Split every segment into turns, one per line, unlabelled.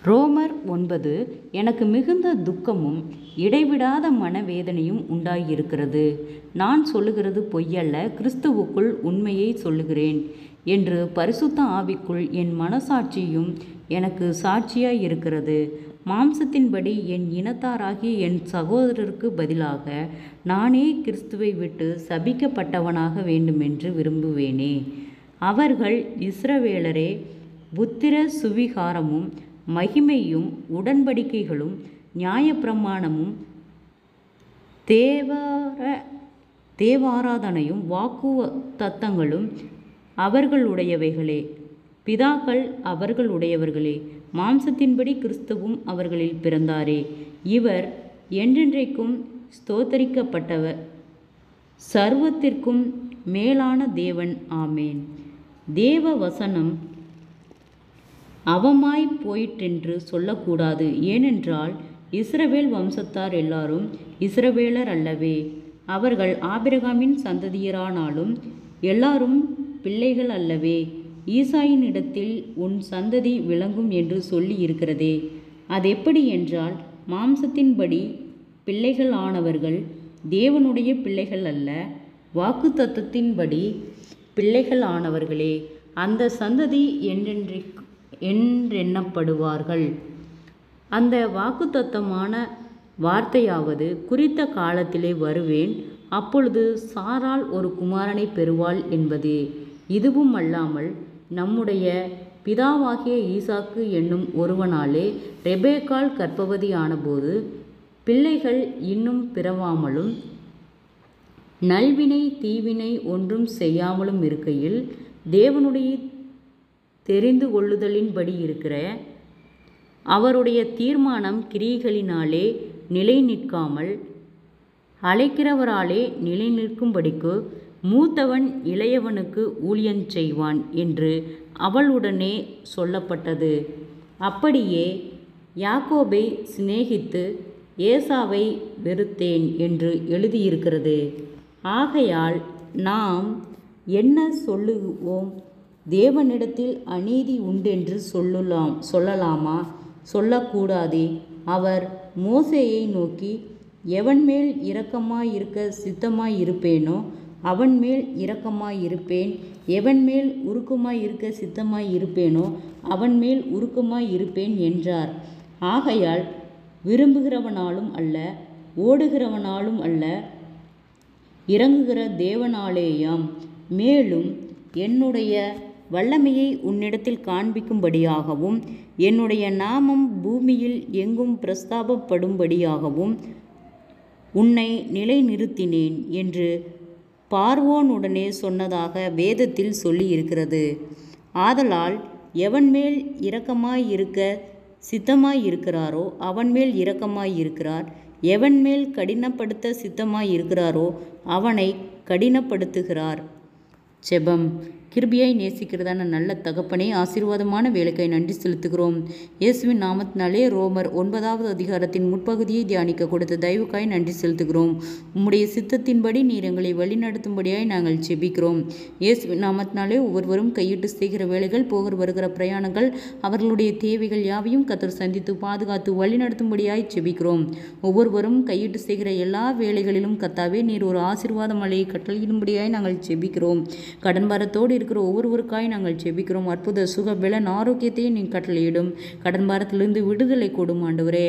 ரோமர் 9 எனக்கு மிகுந்த துக்கமும் இடைவிடாத மனவேதனையும் உண்டாகியிருக்கிறது. நான் சொல்லுகிறது பொய்யல்ல, கிறிஸ்துவுக்குள் உண்மையை சொல்லுகிறேன் என்று பரிசுத்த ஆவிக்குள் என் மனசாட்சியும் எனக்கு சாட்சியாய் இருக்கிறது. மாம்சத்தின்படி என் இனத்தாராகிய என் சகோதரருக்கு பதிலாக நானே கிறிஸ்துவை விட்டு சபிக்கப்பட்டவனாக வேண்டுமென்று விரும்புவேனே. அவர்கள் இஸ்ரவேலரே. புத்திர சுவிகாரமும் மகிமையும் உடன்படிக்கைகளும் நியாயப்பிரமாணமும் தேவாராதனையும் வாக்குத்தத்தங்களும் அவர்களுடையவைகளே. பிதாக்கள் அவர்களுடையவர்களே. மாம்சத்தின்படி கிறிஸ்துவும் அவர்களில் பிறந்தாரே. இவர் என்றென்றைக்கும் ஸ்தோத்தரிக்கப்பட்டவர், சர்வத்திற்கும் மேலான தேவன். ஆமேன். தேவ வசனம் அவமாய் போயிற்றென்று சொல்லக்கூடாது. ஏனென்றால் இஸ்ரவேல் வம்சத்தார் எல்லாரும் இஸ்ரவேலர் அல்லவே. அவர்கள் ஆபிரகாமின் சந்ததியரானாலும் எல்லாரும் பிள்ளைகள் அல்லவே. ஈசாயின் இடத்தில் உன் சந்ததி விளங்கும் என்று சொல்லி இருக்கிறதே. அதெப்படி என்றால், மாம்சத்தின்படி பிள்ளைகள் ஆனவர்கள் தேவனுடைய பிள்ளைகள் அல்ல, வாக்குத்தத்தத்தின்படி பிள்ளைகள் ஆனவர்களே அந்த சந்ததி என்றெண்ணப்படுவார்கள். அந்த வாக்குத்தத்தமான வார்த்தையாவது, குறித்த காலத்திலே வருவேன், அப்பொழுது சாராள் ஒரு குமாரனை பெறுவாள் என்பதே. இதுவும் அல்லாமல் நம்முடைய பிதாவாகிய ஈசாக்கு என்னும் ஒருவனாலே ரெபேக்காள் கர்ப்பவதி ஆனபோது பிள்ளைகள் இன்னும் பிறவாமலும் நல்வினை தீவினை ஒன்றும் செய்யாமலும் இருக்கையில், தேவனுடைய தெரிந்து கொள்ளுதலின்படி இருக்கிற அவருடைய தீர்மானம் கிரியைகளினாலே நிலை நிற்காமல் அழைக்கிறவராலே நிலை நிற்கும்படிக்கு மூத்தவன் இளையவனுக்கு ஊழியஞ் செய்வான் என்று அவளுடனே சொல்லப்பட்டது. அப்படியே யாக்கோபை சிநேகித்து ஏசாவை வெறுத்தேன் என்று எழுதியிருக்கிறது. ஆகையால் நாம் என்ன சொல்லுவோம்? தேவனிடத்தில் அநீதி உண்டென்று சொல்லலாமா? சொல்லக்கூடாதே. அவர் மோசேயை நோக்கி, எவன்மேல் இரக்கமாயிருக்க சித்தமாயிருப்பேனோ அவன்மேல் இரக்கமாயிருப்பேன், எவன்மேல் உருக்கமாயிருக்க சித்தமாயிருப்பேனோ அவன்மேல் உருக்கமாயிருப்பேன் என்றார். ஆகையால் விரும்புகிறவனாலும் அல்ல, ஓடுகிறவனாலும் அல்ல, இறங்குகிற தேவனாலேயாம். மேலும் என்னுடைய வல்லமையை உன்னிடத்தில் காண்பிக்கும்படியாகவும் என்னுடைய நாமம் பூமியில் எங்கும் பிரஸ்தாபப்படும்படியாகவும் உன்னை நிலைநிறுத்தினேன் என்று பார்வோனுடனே சொன்னதாக வேதத்தில் சொல்லி இருக்கிறது. ஆதலால் எவன்மேல் இரக்கமாயிருக்க சித்தமாயிருக்கிறாரோ அவன்மேல் இரக்கமாயிருக்கிறார், எவன்மேல் கடினப்படுத்த சித்தமாயிருக்கிறாரோ அவனை கடினப்படுத்துகிறார். ஜெபம். கிருபையாய் நேசிக்கிறதான நல்ல தகப்பனே, ஆசீர்வாதமான வேலைக்காய் நன்றி செலுத்துகிறோம். இயேசுவின் நாமத்தினாலே ரோமர் 9வது அதிகாரத்தின் முற்பகுதியை தியானிக்க கொடுத்த தயவுக்காய் நன்றி செலுத்துகிறோம். உம்முடைய சித்தத்தின்படி நீர் எங்களை வழிநடத்தும்படியாய் நாங்கள் ஜெபிக்கிறோம். இயேசுவின் நாமத்தினாலே ஒவ்வொருவரும் கையிட்டு செய்கிற வேலைகள், போகிற வருகிற பிரயாணங்கள், அவர்களுடைய தேவைகள் யாவையும் கர்த்தர் சந்தித்து பாதுகாத்து வழிநடத்தும்படியாய் ஜெபிக்கிறோம். ஒவ்வொருவரும் கையிட்டு செய்கிற எல்லா வேலைகளிலும் கர்த்தாவே நீர் ஒரு ஆசீர்வாத மழையை கட்டளையிடும்படியாய் நாங்கள் ஜெபிக்கிறோம். கடன் பாரத்தோடு இருக்கிற ஒவ்வொருவருக்காய் நாங்கள் ஜெபிக்கிறோம். அற்புத சுக பலன் ஆரோக்கியத்தையும் நீ கட்டளையிடும். கடன் பாரத்திலிருந்து விடுதலை கொடும் ஆண்டவரே.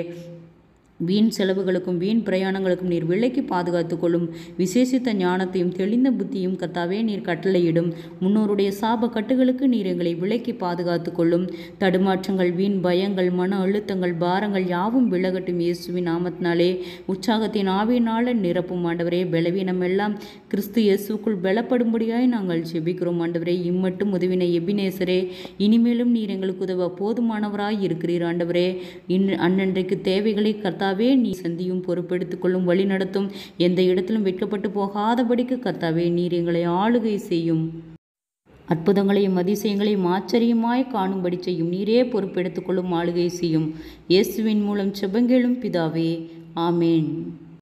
வீண் செலவுகளுக்கும் வீண் பிரயாணங்களுக்கும் நீர் விலைக்கு பாதுகாத்து கொள்ளும். விசேஷித்த ஞானத்தையும் தெளிந்த புத்தியும் கர்த்தாவே நீர் கட்டளையிடும். முன்னோருடைய சாப கட்டுகளுக்கு நீர் எங்களை விலைக்கு பாதுகாத்து கொள்ளும். தடுமாற்றங்கள், வீண் பயங்கள், மன அழுத்தங்கள், பாரங்கள் யாவும் விலகட்டும் இயேசுவின் நாமத்தினாலே. உற்சாகத்தின் ஆவியினால நிரப்பும் ஆண்டவரே. பலவீனம் எல்லாம் கிறிஸ்து இயேசுக்குள் பலப்படும்படியாய் நாங்கள் ஜெபிக்கிறோம் ஆண்டவரே. இம்மட்டும் உதவின எபினேசரே, இனிமேலும் நீர் எங்களுக்கு உதவ போதுமானவராய் இருக்கிறீர் ஆண்டவரே. அன்னன்றைக்கு தேவைகளை கர்த்தாவே நீ சந்தியும் பொறுப்பெடுத்துக் கொள்ளும், வழி நடத்தும். எந்த இடத்திலும் வெட்கப்பட்டு போகாதபடிக்கு கர்த்தாவே நீர் எங்களை ஆளுகை செய்யும். அற்புதங்களையும் அதிசயங்களையும் ஆச்சரியமாய் காணும்படி செய்யும். நீரே பொறுப்பெடுத்துக் கொள்ளும், ஆளுகை செய்யும். இயேசுவின் மூலம் ஜெபங்கேளும் பிதாவே. ஆமேன்.